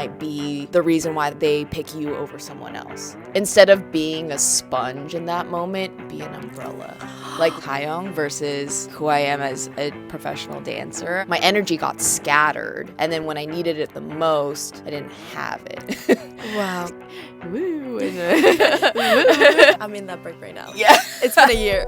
might be the reason why they pick you over someone else. Instead of being a sponge in that moment, be an umbrella. Like Hayoung versus who I am as a professional dancer. My energy got scattered, and then when I needed it the most, I didn't have it. Wow. Woo. I'm in that break right now. Yeah. It's been a year.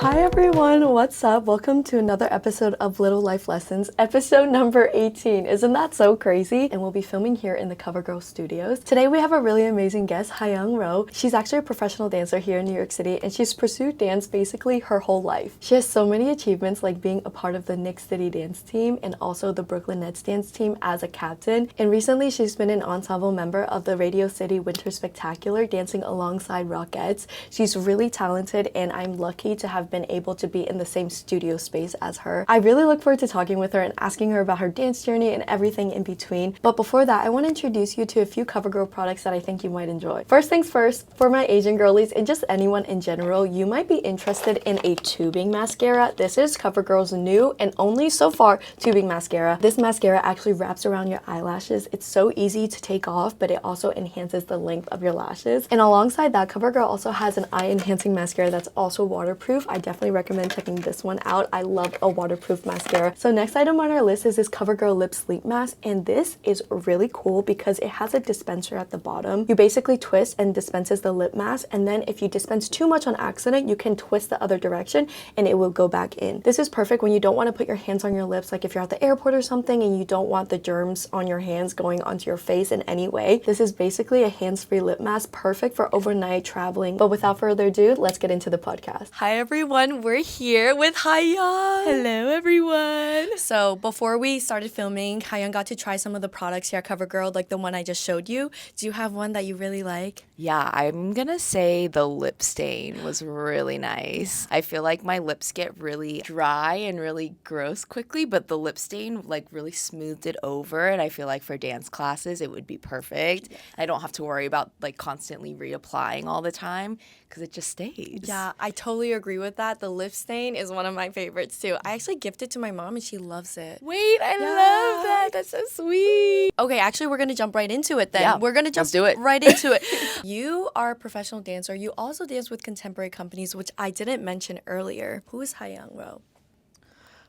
Hi everyone, what's up? Welcome to another episode of Little Life Lessons, episode number 18. Isn't that so crazy? And we'll be filming here in the CoverGirl studios. Today we have a really amazing guest, Hayoung Roh. She's actually a professional dancer here in New York City, and she's pursued dance basically her whole life. She has so many achievements, like being a part of the Knicks City dance team and also the Brooklyn Nets dance team as a captain. And recently she's been an ensemble member of the Radio City Winter Spectacular, dancing alongside Rockettes. She's really talented, and I'm lucky to have been able to be in the same studio space as her. I really look forward to talking with her and asking her about her dance journey and everything in between. But before that, I want to introduce you to a few CoverGirl products that I think you might enjoy. First things first, for my Asian girlies and just anyone in general, you might be interested in a tubing mascara. This is CoverGirl's new and only so far tubing mascara. This mascara actually wraps around your eyelashes. It's so easy to take off, but it also enhances the length of your lashes. And alongside that, CoverGirl also has an eye enhancing mascara that's also waterproof. I definitely recommend checking this one out. I love a waterproof mascara. So next item on our list is this CoverGirl Lip Sleep Mask, and this is really cool because it has a dispenser at the bottom. You basically twist and dispenses the lip mask, and then if you dispense too much on accident, you can twist the other direction and it will go back in. This is perfect when you don't want to put your hands on your lips, like if you're at the airport or something and you don't want the germs on your hands going onto your face in any way. This is basically a hands-free lip mask, perfect for overnight traveling. But without further ado, let's get into the podcast. Hi everyone, we're here with Hayoung. Hello, everyone. So before we started filming, Hayoung got to try some of the products here at CoverGirl, like the one I just showed you. Do you have one that you really like? Yeah, I'm gonna say the lip stain was really nice. I feel like my lips get really dry and really gross quickly, but the lip stain like really smoothed it over, and I feel like for dance classes it would be perfect. I don't have to worry about like constantly reapplying all the time because it just stays. Yeah, I totally agree with that. The lip stain is one of my favorites too. I actually gifted it to my mom and she loves it. Wait, I love that. That's so sweet. Okay, actually, we're going to jump right into it then. Yeah, we're going to jump let's do it. right into it. You are a professional dancer. You also dance with contemporary companies, which I didn't mention earlier. Who is Hayoung Roh?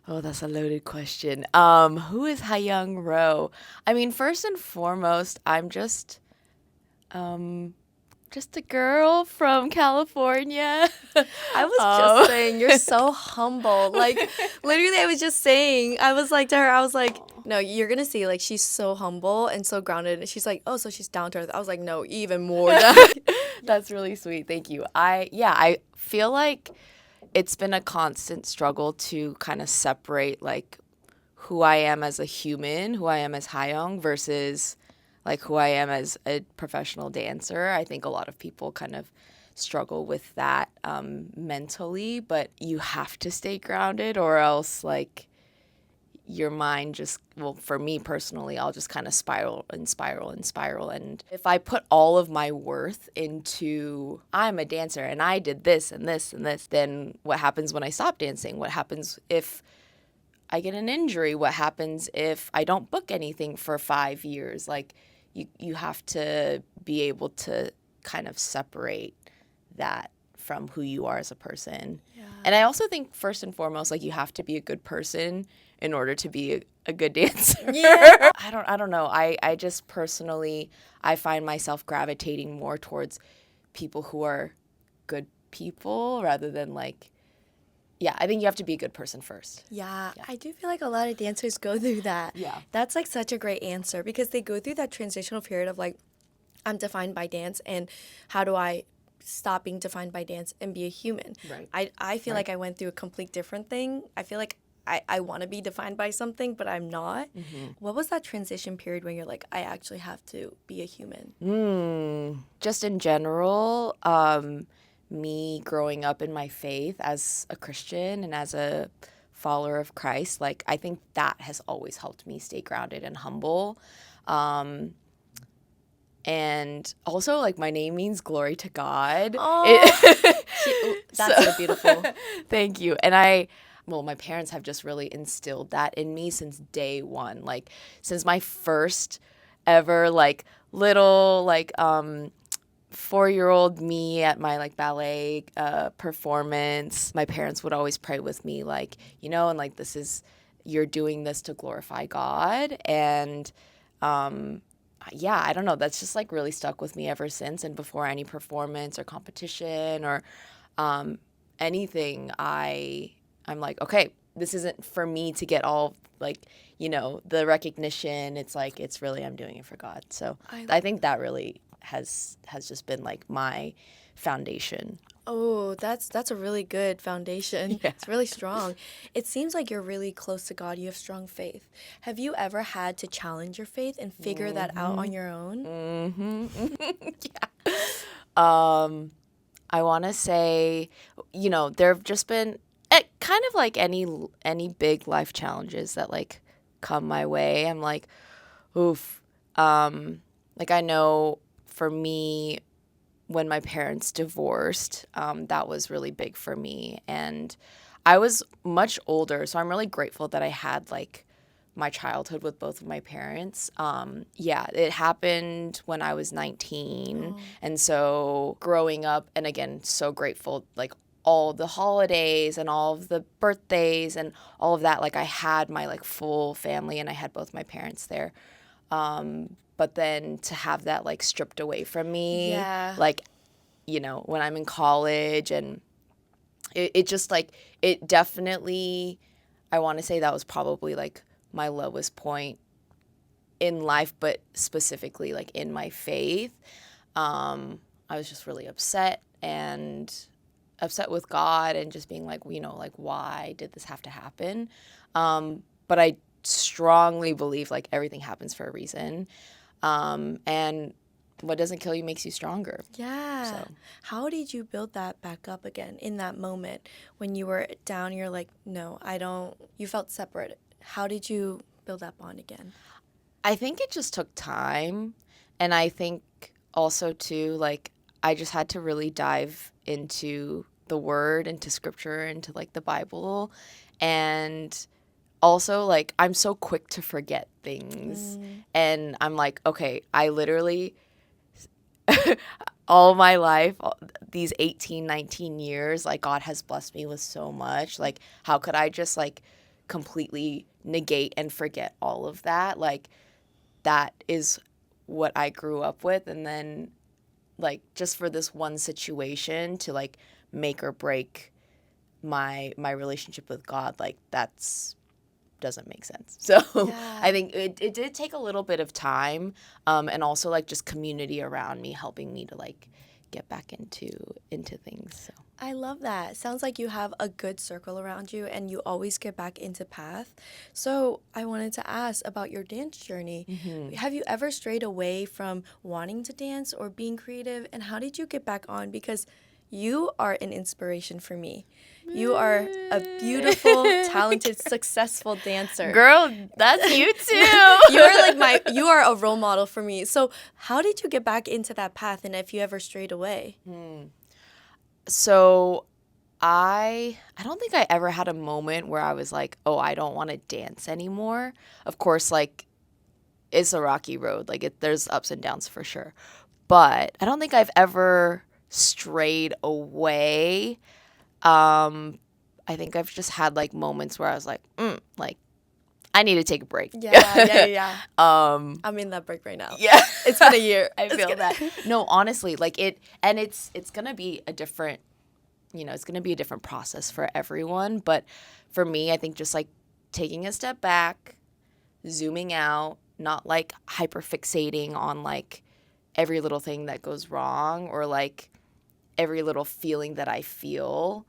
Oh, that's a loaded question. Who is Hayoung Roh? I mean, first and foremost, I'm just a girl from California. I was just saying, you're so humble. Like, literally, I was just saying, I was like to her, I was like, no, you're going to see, like, she's so humble and so grounded. And she's like, oh, so she's down to earth. I was like, no, even more down. That's really sweet. Thank you. I feel like it's been a constant struggle to kind of separate, like, who I am as a human, who I am as Hayoung versus like who I am as a professional dancer. I think a lot of people kind of struggle with that mentally, but you have to stay grounded or else like your mind just, well, for me personally, I'll just kind of spiral and spiral and spiral. And if I put all of my worth into I'm a dancer and I did this and this and this, then what happens when I stop dancing? What happens if I get an injury? What happens if I don't book anything for 5 years? Like, you have to be able to kind of separate that from who you are as a person. Yeah. And I also think first and foremost, like, you have to be a good person in order to be a good dancer. Yeah. I don't know. I just personally, I find myself gravitating more towards people who are good people rather than like, yeah, I think you have to be a good person first. Yeah, I do feel like a lot of dancers go through that. Yeah. That's like such a great answer because they go through that transitional period of like, I'm defined by dance and how do I stop being defined by dance and be a human? Right. I feel like I went through a complete different thing. I feel like I want to be defined by something, but I'm not. Mm-hmm. What was that transition period when you're like, I actually have to be a human? Just in general, me growing up in my faith as a Christian and as a follower of Christ, like I think that has always helped me stay grounded and humble. And also, like, my name means glory to God. Oh, that's so beautiful. Thank you. And I well, my parents have just really instilled that in me since day one. Like, since my first ever, like, little, like, 4-year-old me at my like ballet performance, my parents would always pray with me, like, and like, this is, you're doing this to glorify God. And yeah, I don't know, that's just like really stuck with me ever since. And before any performance or competition or anything, I'm like, okay, this isn't for me to get all like, the recognition. It's like, it's really, I'm doing it for God. So I think that really has just been like my foundation. Oh, that's a really good foundation. Yeah. It's really strong. It seems like you're really close to God. You have strong faith. Have you ever had to challenge your faith and figure that out on your own? Yeah. I want to say, there have just been kind of like any big life challenges that like come my way. I'm like, oof. Like, I know for me, when my parents divorced, that was really big for me. And I was much older, so I'm really grateful that I had like my childhood with both of my parents. Yeah, it happened when I was 19. And so growing up, and again, so grateful, like all the holidays and all of the birthdays and all of that, like I had my like full family and I had both my parents there. But then to have that like stripped away from me, like, when I'm in college, and it just like, it definitely, I want to say that was probably like my lowest point in life, but specifically like in my faith. I was just really upset with God and just being like, like, why did this have to happen? But I strongly believe like everything happens for a reason. And what doesn't kill you makes you stronger. Yeah. So. How did you build that back up again in that moment when you were down? You're like, no, I don't. You felt separate. How did you build that bond again? I think it just took time. And I think also, too, like, I just had to really dive into the word, into scripture, into like the Bible. And also, like, I'm so quick to forget things. And I'm like, okay, I literally, all my life, these 18, 19 years, like, God has blessed me with so much. Like, how could I just, like, completely negate and forget all of that? Like, that is what I grew up with. And then, like, just for this one situation to, like, make or break my relationship with God, like, that's doesn't make sense. So I think it did take a little bit of time, and also like just community around me helping me to like get back into things. So I love that. Sounds like you have a good circle around you and you always get back into path. So I wanted to ask about your dance journey. Have you ever strayed away from wanting to dance or being creative, and how did you get back on? Because you are an inspiration for me. You are a beautiful, talented, successful dancer. Girl, that's you too. You are a role model for me. So how did you get back into that path, and if you ever strayed away? So I don't think I ever had a moment where I was like, oh, I don't want to dance anymore. Of course, like, it's a rocky road. Like, there's ups and downs for sure. But I don't think I've ever strayed away. I think I've just had like moments where I was like, like, I need to take a break. Yeah. I'm in that break right now. Yeah. It's been a year. I feel that. No, honestly, like it's gonna be a different, it's gonna be a different process for everyone. But for me, I think just like taking a step back, zooming out, not like hyper fixating on like every little thing that goes wrong or like every little feeling that I feel.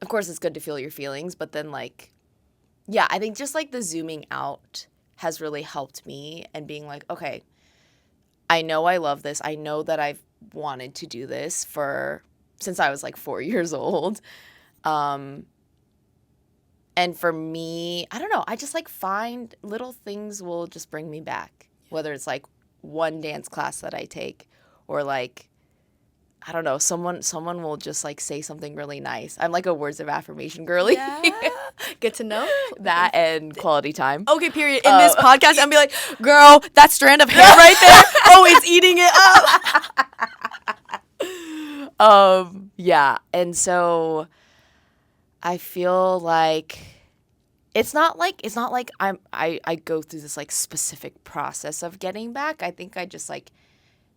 Of course, it's good to feel your feelings, but then like, yeah, I think just like the zooming out has really helped me, and being like, okay, I know I love this. I know that I've wanted to do this since I was like 4 years old. And for me, I don't know, I just like find little things will just bring me back, whether it's like one dance class that I take or like I don't know, someone will just like say something really nice. I'm like a words of affirmation girly. Yeah. Good to know. That and quality time. Okay, period. In this podcast, I'm be like, girl, that strand of hair right there, always eating it up. Yeah, and so I feel like it's not like I go through this like specific process of getting back. I think I just like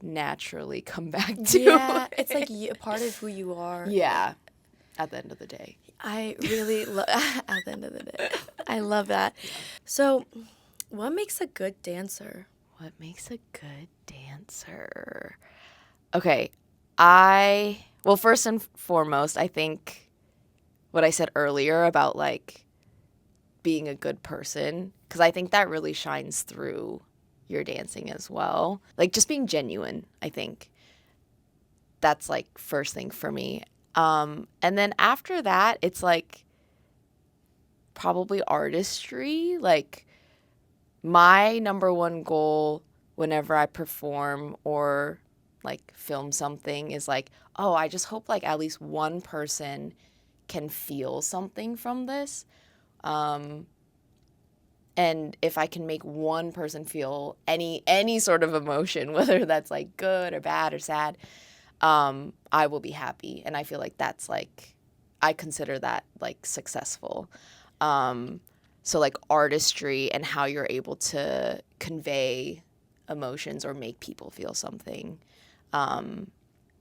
naturally come back to Yeah, it. it's like a part of who you are. Yeah, at the end of the day. I really love, at the end of the day, I love that. So, what makes a good dancer? What makes a good dancer? Okay, well, first and foremost, I think what I said earlier about like being a good person, because I think that really shines through your dancing as well. Like just being genuine, I think that's like first thing for me. And then after that, it's like probably artistry. Like my number one goal whenever I perform or like film something is like, oh, I just hope like at least one person can feel something from this. And if I can make one person feel any sort of emotion, whether that's like good or bad or sad, I will be happy. And I feel like that's like, I consider that like successful. So like artistry and how you're able to convey emotions or make people feel something. And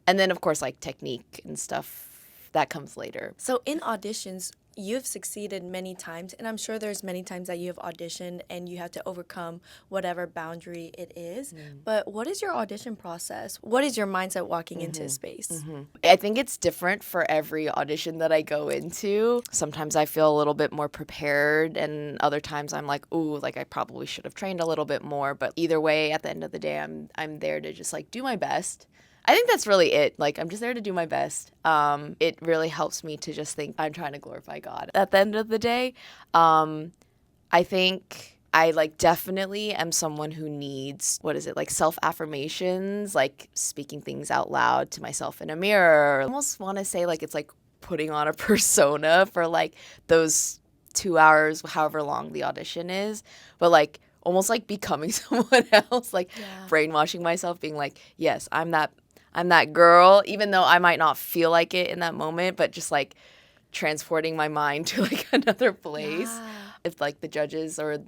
then of course like technique and stuff that comes later. So, in auditions, you've succeeded many times, and I'm sure there's many times that you have auditioned and you have to overcome whatever boundary it is. But what is your audition process? What is your mindset walking into a space? I think it's different for every audition that I go into. Sometimes I feel a little bit more prepared, and other times I'm like, ooh, like I probably should have trained a little bit more. But either way, at the end of the day, I'm there to just like do my best. I think that's really it. Like, I'm just there to do my best. It really helps me to just think I'm trying to glorify God. At the end of the day, I think I like definitely am someone who needs, like self-affirmations, like speaking things out loud to myself in a mirror. I almost want to say like it's like putting on a persona for like those 2 hours, however long the audition is. But like almost like becoming someone else, like brainwashing myself, being like, yes, I'm that girl, even though I might not feel like it in that moment, but just like transporting my mind to like another place. Yeah. If like the judges or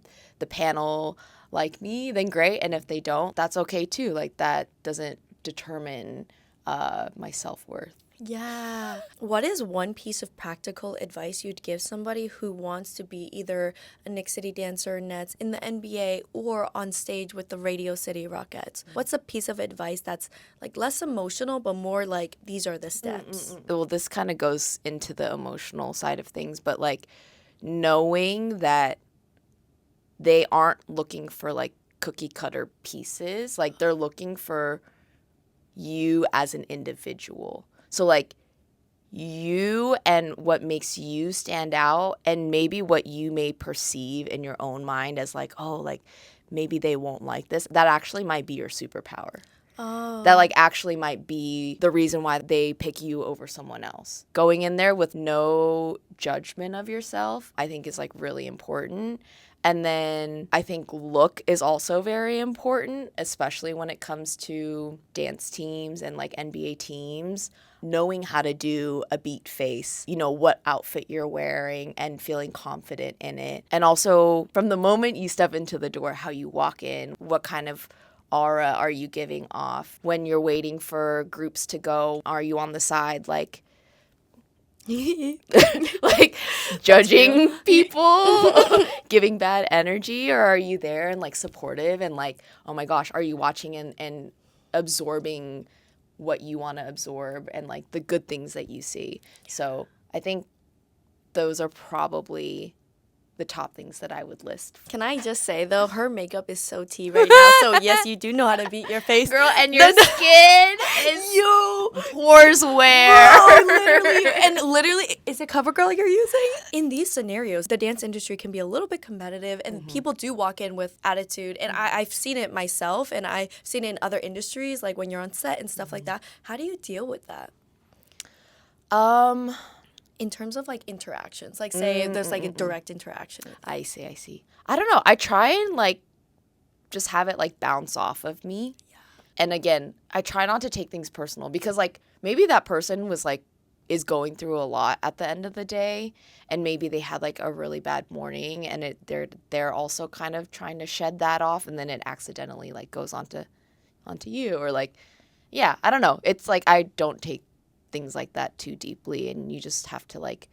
the panel like me, then great. And if they don't, that's okay too. Like that doesn't determine my self-worth. Yeah. What is one piece of practical advice you'd give somebody who wants to be either a Nick City dancer, Nets, in the NBA, or on stage with the Radio City Rockettes? What's a piece of advice that's like less emotional, but more like these are the steps? Well, this kind of goes into the emotional side of things, but like knowing that they aren't looking for like cookie cutter pieces, like they're looking for you as an individual. So, like, you and what makes you stand out, and maybe what you may perceive in your own mind as, like, oh, like, maybe they won't like this. That actually might be your superpower. Oh. That, like, actually might be the reason why they pick you over someone else. Going in there with no judgment of yourself, I think is, like, really important. And then I think look is also very important, especially when it comes to dance teams and, like, NBA teams. Knowing how to do a beat face, you know, what outfit you're wearing and feeling confident in it. And also from the moment you step into the door, how you walk in, what kind of aura are you giving off? When you're waiting for groups to go, are you on the side like like judging people, giving bad energy, or are you there and like supportive and like, oh my gosh, are you watching and absorbing what you want to absorb and like the good things that you see? So I think those are probably the top things that I would list. Can I just say, though, her makeup is so tea right now. So, yes, you do know how to beat your face. Girl, and your skin is pores wear. Bro, literally, is it CoverGirl you're using? In these scenarios, the dance industry can be a little bit competitive, and people do walk in with attitude. And I've seen it myself, and I've seen it in other industries, like when you're on set and stuff like that. How do you deal with that? In terms of like interactions, like say if there's like a direct interaction. I see. I don't know. I try and like just have it like bounce off of me. Yeah. And again, I try not to take things personal because like maybe that person was like is going through a lot at the end of the day, and maybe they had like a really bad morning, and they're also kind of trying to shed that off, and then it accidentally like goes onto you, or like, yeah, I don't know. It's like I don't take things like that too deeply, and you just have to like,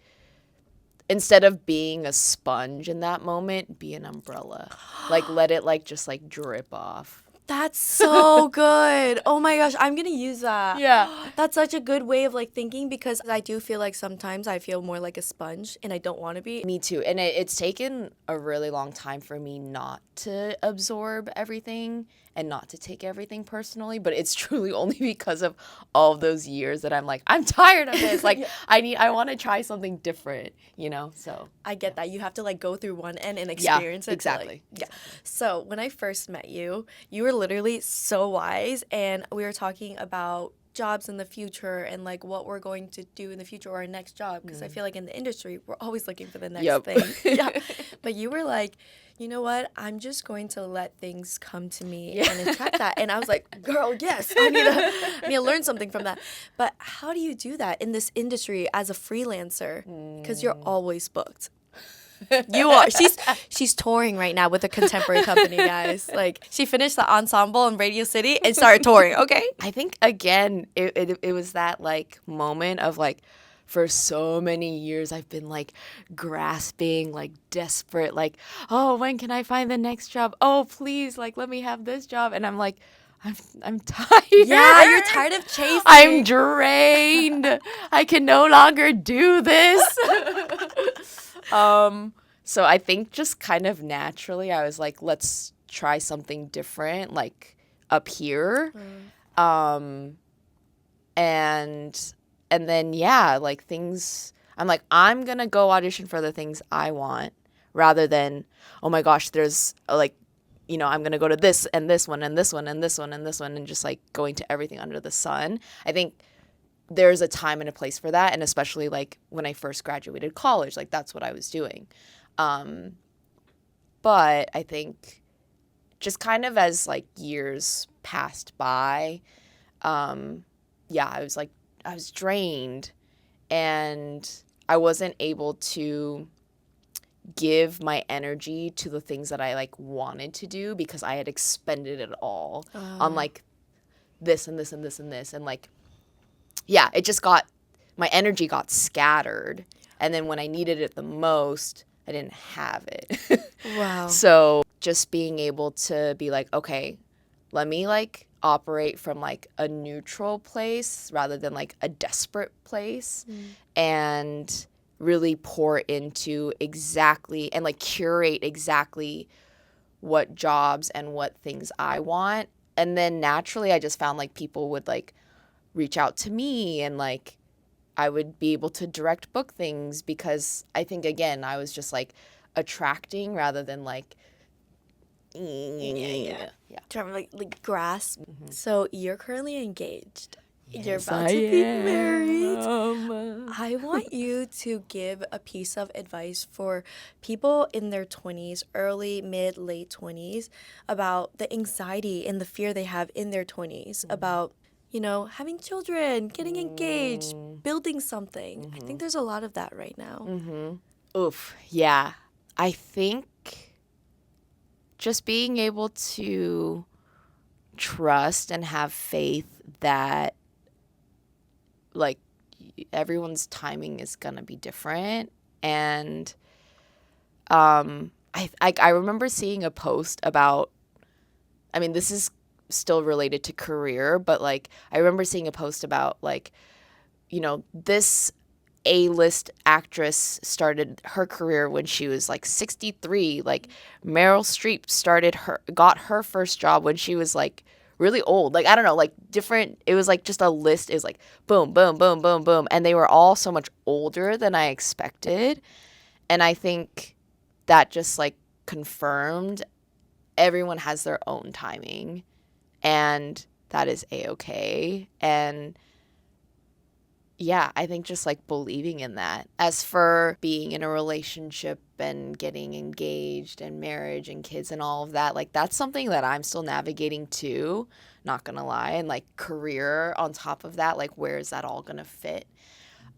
instead of being a sponge in that moment, be an umbrella. Like let it like just like drip off. That's so good. Oh my gosh, I'm gonna use that. Yeah. That's such a good way of like thinking, because I do feel like sometimes I feel more like a sponge and I don't want to be. Me too. And it's taken a really long time for me not to absorb everything and not to take everything personally, but it's truly only because of all of those years that I'm like, I'm tired of this. Like I want to try something different, you know? So I get that. You have to like go through one end and experience it. Exactly. Yeah. So when I first met you, you were literally so wise, and we were talking about jobs in the future and like what we're going to do in the future, or our next job, because I feel like in the industry we're always looking for the next thing. Yeah. But you were like, you know what, I'm just going to let things come to me and attract that. And I was like, girl, yes, I need to learn something from that. But how do you do that in this industry as a freelancer? Because you're always booked. You are. She's touring right now with a contemporary company, guys. Like, she finished the ensemble in Radio City and started touring, okay? I think, again, it was that, like, moment of, like, for so many years I've been, like, grasping, like, desperate, like, oh, when can I find the next job? Oh, please, like, let me have this job. And I'm like, I'm tired. Yeah, you're tired of chasing. I'm drained. I can no longer do this. So I think just kind of naturally I was like, let's try something different, like up here. And then, yeah, like things, I'm like, I'm going to go audition for the things I want rather than, oh my gosh, there's like, you know, I'm going to go to this and this one and this one and this one and this one, and just like going to everything under the sun. I think there's a time and a place for that. And especially like when I first graduated college, like that's what I was doing. But I think just kind of as like years passed by, I was drained, and I wasn't able to give my energy to the things that I like wanted to do because I had expended it all on like this and this and this and this. And like, yeah, it just my energy got scattered. And then when I needed it the most, I didn't have it. Wow. So just being able to be like, okay, let me like operate from like a neutral place rather than like a desperate place, and really pour into exactly and like curate exactly what jobs and what things I want. And then naturally I just found like people would like reach out to me, and like I would be able to direct book things because I think, again, I was just like attracting rather than like trying to like grasp. So you're currently engaged. Yes, you're about I to be am. married. I want you to give a piece of advice for people in their 20s, early, mid, late 20s, about the anxiety and the fear they have in their 20s about, you know, having children, getting engaged, building something. I think there's a lot of that right now. Oof, yeah. I think just being able to trust and have faith that like everyone's timing is gonna be different. And I remember seeing a post about, I mean, this is still related to career, but like I remember seeing a post about like, you know, this A-list actress started her career when she was like 63. Like Meryl Streep got her first job when she was like really old. Like I don't know, like different. It was like just a list. It was like boom, boom, boom, boom, boom, and they were all so much older than I expected. And I think that just like confirmed everyone has their own timing, and that is a-okay. And yeah, I think just like believing in that. As for being in a relationship and getting engaged and marriage and kids and all of that, like that's something that I'm still navigating too, not gonna lie. And like career on top of that, like where is that all gonna fit?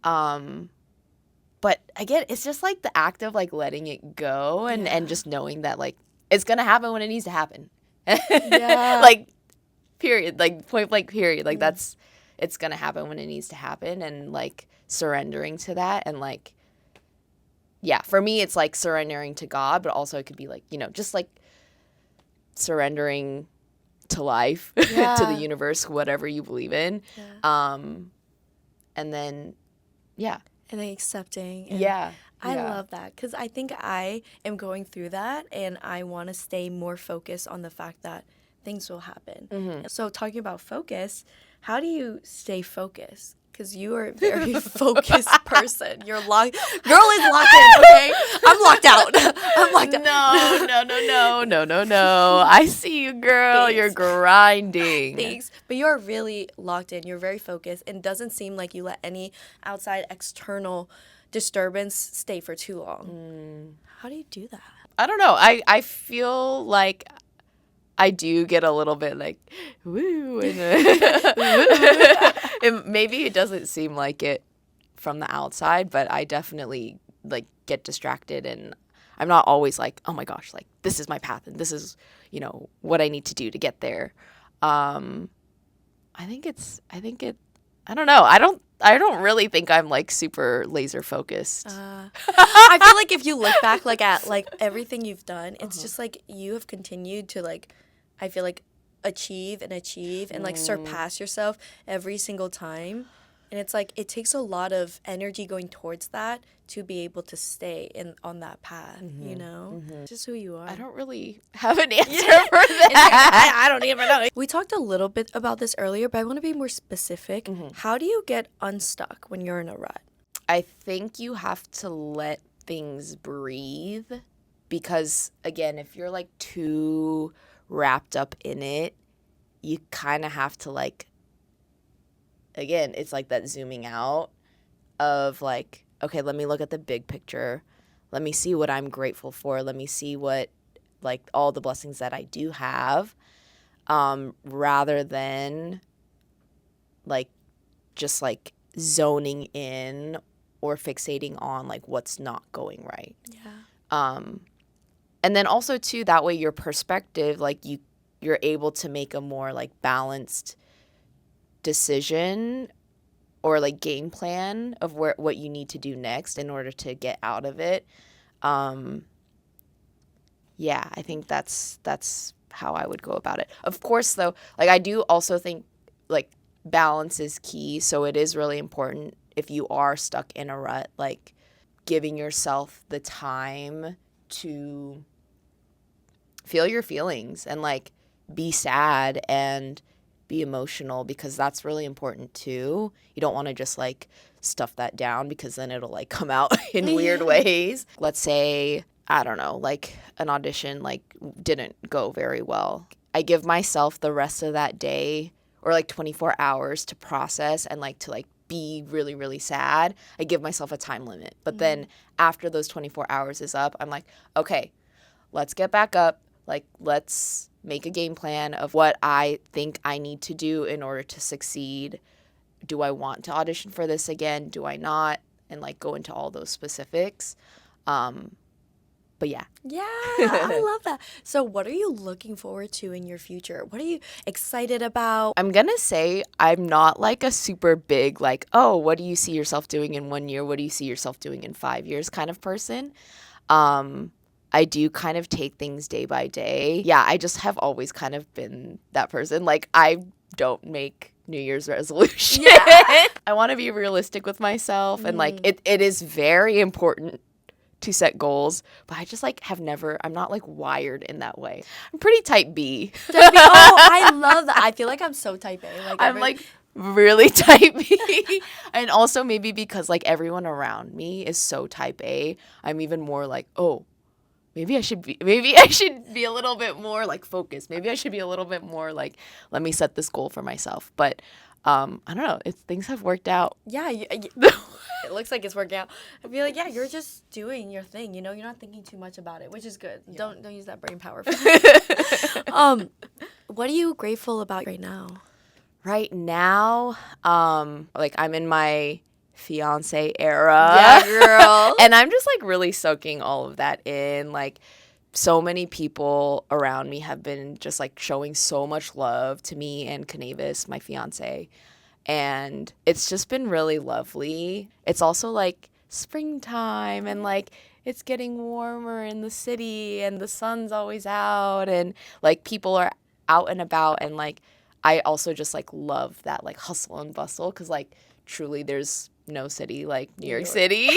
But again, it's just like the act of like letting it go and just knowing that like it's gonna happen when it needs to happen. Yeah. Like period, like point blank period. Like that's it's gonna happen when it needs to happen, and like surrendering to that. And like yeah, for me it's like surrendering to God, but also it could be like, you know, just like surrendering to life, to the universe, whatever you believe in. And then and then accepting. And I love that because I think I am going through that, and I want to stay more focused on the fact that things will happen. So talking about focus, how do you stay focused? Because you are a very focused person. Girl is locked in, okay? I'm locked out. No. I see you, girl. Thanks. You're grinding. Thanks. But you're really locked in. You're very focused, and doesn't seem like you let any outside external disturbance stay for too long. How do you do that? I don't know. I feel like I do get a little bit like, woo. And maybe it doesn't seem like it from the outside, but I definitely like get distracted, and I'm not always like, oh my gosh, like this is my path and this is, you know, what I need to do to get there. I don't know. I don't really think I'm like super laser focused. I feel like if you look back like at like everything you've done, it's just like you have continued to like, I feel like achieve and like surpass yourself every single time. And it's like it takes a lot of energy going towards that to be able to stay on that path, you know? Just who you are. I don't really have an answer for that. I don't even know. We talked a little bit about this earlier, but I want to be more specific. How do you get unstuck when you're in a rut? I think you have to let things breathe, because again, if you're like too wrapped up in it, you kind of have to like, again, it's like that zooming out of like, okay, let me look at the big picture. Let me see what I'm grateful for. Let me see what like all the blessings that I do have, rather than like just like zoning in or fixating on like what's not going right. And then also too, that way your perspective, like you're able to make a more like balanced decision or like game plan of what you need to do next in order to get out of it. I think that's how I would go about it. Of course though, like I do also think like balance is key, so it is really important if you are stuck in a rut, like giving yourself the time to feel your feelings and like be sad and be emotional, because that's really important too. You don't want to just like stuff that down, because then it'll like come out in weird ways. Let's say, I don't know, like an audition like didn't go very well. I give myself the rest of that day or like 24 hours to process and like to like be really, really sad. I give myself a time limit. But then after those 24 hours is up, I'm like, okay, let's get back up. Like, let's make a game plan of what I think I need to do in order to succeed. Do I want to audition for this again? Do I not? And like go into all those specifics. But yeah. Yeah, I love that. So what are you looking forward to in your future? What are you excited about? I'm going to say I'm not like a super big like, oh, what do you see yourself doing in 1 year? What do you see yourself doing in 5 years kind of person. I do kind of take things day by day. Yeah, I just have always kind of been that person. Like I don't make New Year's resolution. Yeah. I want to be realistic with myself, and like it is very important to set goals, but I just like I'm not like wired in that way. I'm pretty type B. Type B. Oh, I love that. I feel like I'm so type A. Like I'm like really type B. And also maybe because like everyone around me is so type A, I'm even more like, oh, maybe I should be a little bit more like focused. Maybe I should be a little bit more like, let me set this goal for myself. But I don't know. Things have worked out. Yeah, it looks like it's working out. I feel like, yeah, you're just doing your thing. You know, you're not thinking too much about it, which is good. Yeah. Don't use that brain power. What are you grateful about right now? Right now, like I'm in my fiance era. Yeah, girl. And I'm just like really soaking all of that in. Like so many people around me have been just like showing so much love to me and Canavis, my fiance. And it's just been really lovely. It's also like springtime and like it's getting warmer in the city and the sun's always out and like people are out and about, and like I also just like love that like hustle and bustle, because like truly there's no city like New York City.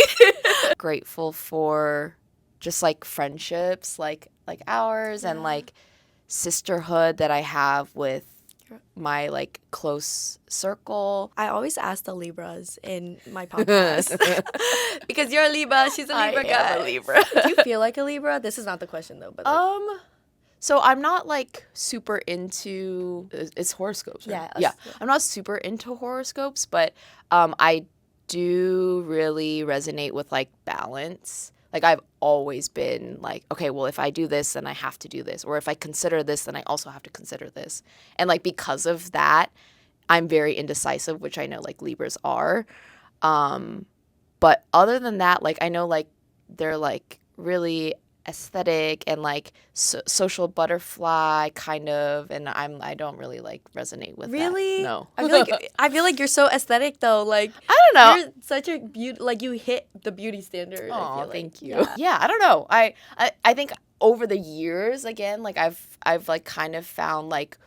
Grateful for just like friendships like ours, and like sisterhood that I have with my like close circle. I always ask the Libras in my podcast because you're a Libra, she's a Libra guy. I am a Libra. Do you feel like a Libra? This is not the question though, but like, so I'm not like super into it's horoscopes, right? Yeah. I'm not super into horoscopes, but I do really resonate with like balance. Like I've always been like, okay, well, if I do this, then I have to do this. Or if I consider this, then I also have to consider this. And like because of that, I'm very indecisive, which I know like Libras are. But other than that, like I know like they're like really aesthetic and like social butterfly kind of, and I don't really like resonate with really? that. No. I feel like you're so aesthetic though. Like I don't know. You're such a beauty. Like you hit the beauty standard. Oh, thank you. Yeah, I don't know. I think over the years, again, like I've like kind of found like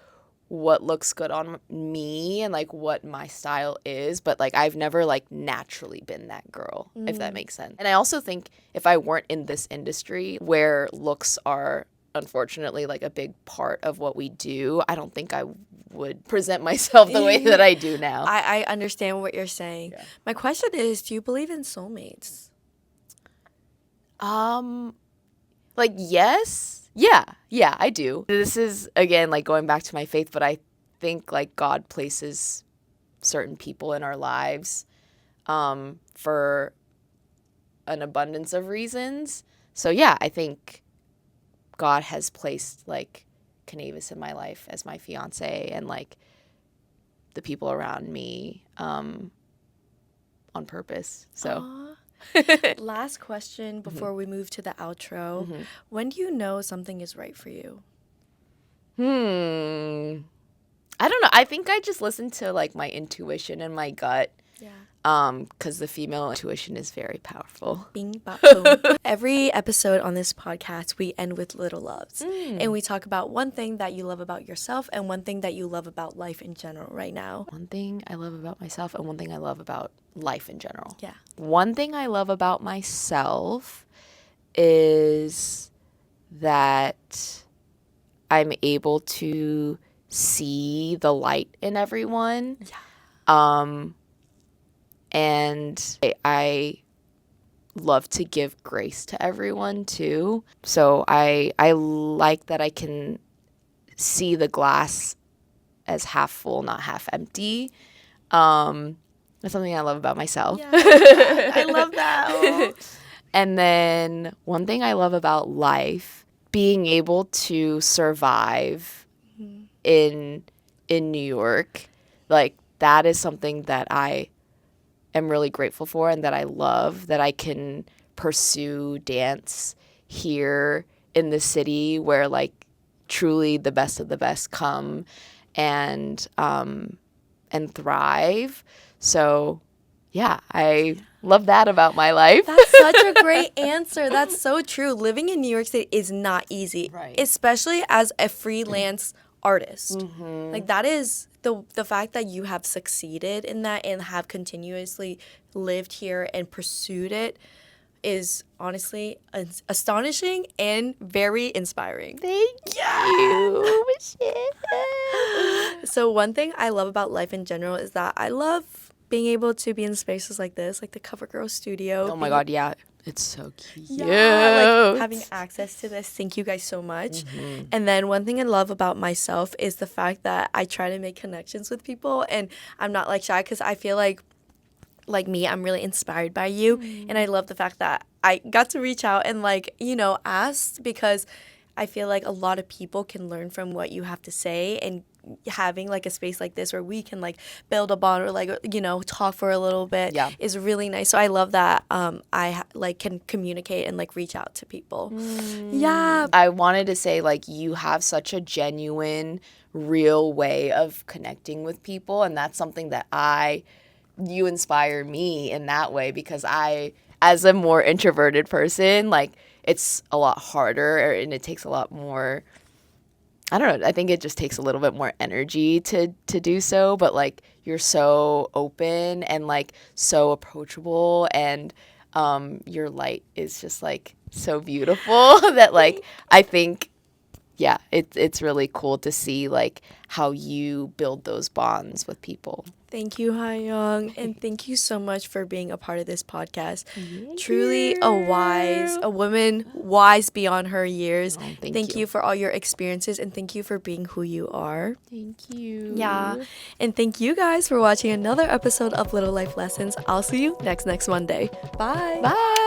what looks good on me and like what my style is, but like I've never like naturally been that girl, if that makes sense. And I also think if I weren't in this industry where looks are unfortunately like a big part of what we do, I don't think I would present myself the way that I do now. I understand what you're saying. Yeah. My question is, do you believe in soulmates? Like yes. Yeah, I do. This is, again, like going back to my faith, but I think like God places certain people in our lives for an abundance of reasons. So yeah, I think God has placed like Canavis in my life as my fiance and like the people around me on purpose. So. Aww. Last question before we move to the outro. When do you know something is right for you? I don't know. I think I just listen to like my intuition and my gut. Yeah. Because the female intuition is very powerful. Bing, bop, boom. Every episode on this podcast, we end with little loves. And we talk about one thing that you love about yourself and one thing that you love about life in general right now. One thing I love about myself and one thing I love about life in general. Yeah. One thing I love about myself is that I'm able to see the light in everyone. Yeah. And I love to give grace to everyone too. So I like that I can see the glass as half full, not half empty. That's something I love about myself. Yeah, I love that. And then one thing I love about life, being able to survive in New York, like that is something that I am really grateful for and that I love, that I can pursue dance here in the city where like truly the best of the best come and thrive. So yeah, I love that about my life. That's such a great answer. That's so true. Living in New York City is not easy, right? Especially as a freelance artist. Like that is the fact that you have succeeded in that and have continuously lived here and pursued it is honestly astonishing and very inspiring. Thank you, Michelle. So one thing I love about life in general is that I love being able to be in spaces like this, like the CoverGirl studio. Oh my God, yeah. It's so cute. Yeah, like having access to this. Thank you guys so much. And then one thing I love about myself is the fact that I try to make connections with people, and I'm not like shy because I feel like me, I'm really inspired by you, and I love the fact that I got to reach out and like, you know, ask, because I feel like a lot of people can learn from what you have to say, and having like a space like this where we can like build a bond or like, you know, talk for a little bit is really nice. So I love that like can communicate and like reach out to people. Yeah. I wanted to say, like, you have such a genuine, real way of connecting with people, and that's something that you inspire me in that way, because I, as a more introverted person, like, it's a lot harder and it takes a lot more, I don't know, I think it just takes a little bit more energy to do so, but like you're so open and like so approachable, and your light is just like so beautiful that like I think it's really cool to see like how you build those bonds with people. Thank you, Hayoung, and thank you so much for being a part of this podcast. Truly a woman wise beyond her years. Oh, thank you for all your experiences, and thank you for being who you are. Thank you. Yeah, and thank you guys for watching another episode of Little Life Lessons. I'll see you next Monday. Bye. Bye.